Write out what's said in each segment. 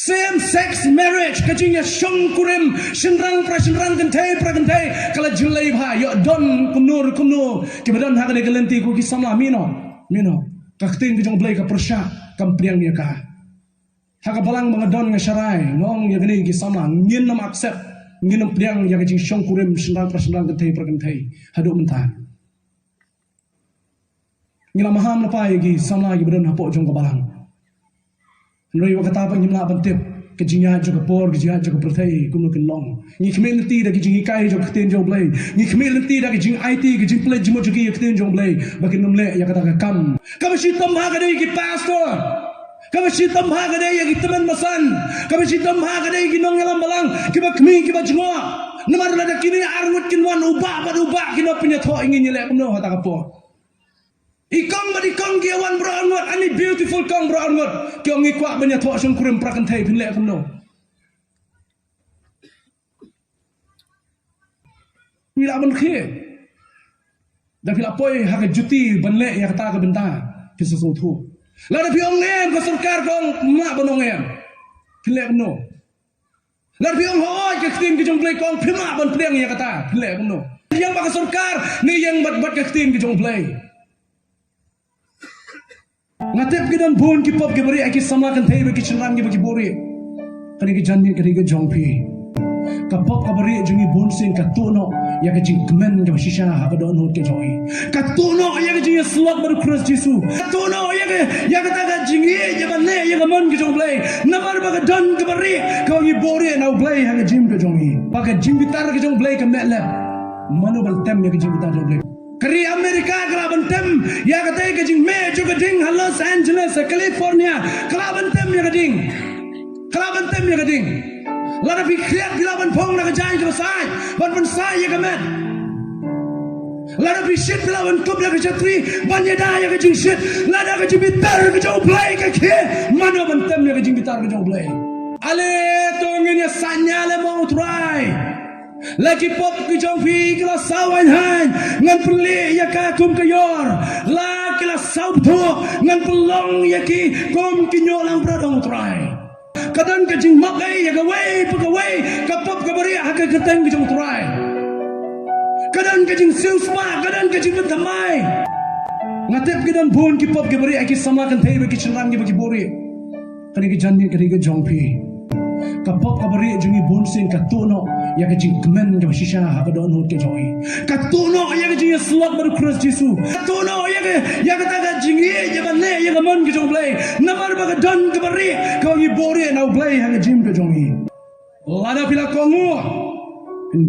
Same sex marriage kajinya syong kurim shenrang kentai kala julai bha yo don kumnur kemudian hak de gelenti ku ki samla mino kakting ki jong blai ka persha kam priang nia ka hak balang mengadon ngasharai ngong ya gani ki samla ngin nam accept ngin nam priang ya kajing syong kurim shenrang kentai hadu mentah ngila maham napa gi samla gi bedan hapok jong ka balang Nuri wakata apa nyimla bantip kejinya juga por kejinya juga pertai kuno kenlong ni khmel nanti da kejing ikai jo kten jo blai ni khmel nanti da kejing IT kejing play jimo jo ki kten jo blai bagi numle ya kata kam shi tamha gade ki pastor shi tamha gade ya ki teman masan shi tamha gade ki nong yalam balang ki ba khmi ki ba jmo namar la da kini arngut kinwan ubah kino punya tho ingin nyele kuno hata kapo Ikong giawan berangot, ani beautiful kong berangot. Kiong ikwa banyak thok sung kurim prakan thai pinlek kumno. Mila ban khie. Da pila poi hak juti banlek ya kata ka benta kisa thu. La da piong ngem ka sarkar kong ma banong ngem. Pinlek kumno. La piong hoy ka tin ki jong play kong phima ban priang ya kata pinlek kumno. Yang ba ka sarkar ni yang bat ka tin ki jong play. Ngatep gidan bon ki pop ki bari aki samakan thai ba ki chenrang ki ba ki bori kani ki janni kani ki jongpi ka pop ka bari jungi bon sing ka tono ya ka jing kmen ka shisha ha ka don hot ke joy ka tono ya ka jing slot bar cross jisu ka tono ya ka ta ka jingi ya ba ne ya ka man ki jong play namar ba ka don ka bari ka ngi bori na play ha ka jim ka jongi ba ka jim bitar ka jong play ka metlep mano bal tem ya ka jim bitar jong play Kari Amerika kelaban tem ya kata kajing me juga ding Los Angeles California kelaban tem ya kading lada fikriat kelaban pong nak jai juga sai ban sai ya kamet lada shit kelaban kup ya kajatri ban ya da ya kajing shit lada kajing bitar kajong play kaki mana ban tem ya kajing bitar kajong play ale tongin ya sanyale mau try Lagi pop ki jong fi kila sawan han ngan peli ya ka kum kayor la kila saub tho ngan pelong ya ki kum ki nyolang pradong try kadan ka jing makai ya ka wei ka pop ka bari ha ka keteng ki jong try kadan ka jing siu spa kadan ka jing bentamai ngatep ki dan bon ki pop ka bari aki sama kan thei ba ki chenrang ki ba ki bori kani ki janni kani ki jong fi ka pop ka bari jungi bon sing ka tono ya ka jing kmen ka shisha ha ka don hot ke joy ka tono ya ka jing slot bar cross jisu ka tono ya ka ta ka jing ya ba ne ya ka man ki jong play namar ba ka don ka bari ka ngi bori na play ha ka jim ka jongi lada pila kongu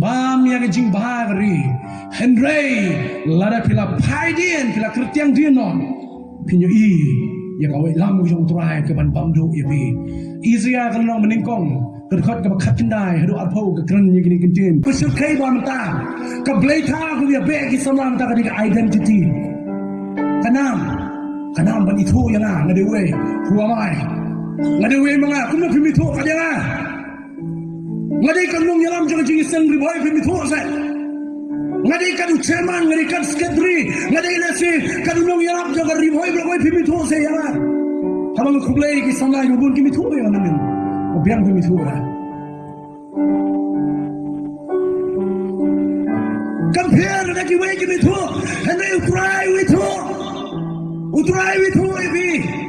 bam ya ka jing bahari henry lada pila paidien pila kritiang dienon pinyo ya ka wei lam jong trai ka ban bam do ya bi Israel kan nong meningkong kerkhot ka bakhat kindai hadu arpau ka kran ni gini kintin pesul kai ba mata ka blai tha ku ya be ki samam ta ka ni identity kanam ban itu ya na ngade we huwa mai ngade we manga kumno phimi tho ka ya ngade kan nong yalam jong jing seng ri boy phimi tho sa ngade kan chairman ngade kan secretary ngade nasi kan nong yalam jong ri boy phimi tho sa ya Habang kublay ki samla yo bun ki mitho yo namin. Obiang ki mitho ra. Compare na ki way ki mitho. And they utray mitho ibi.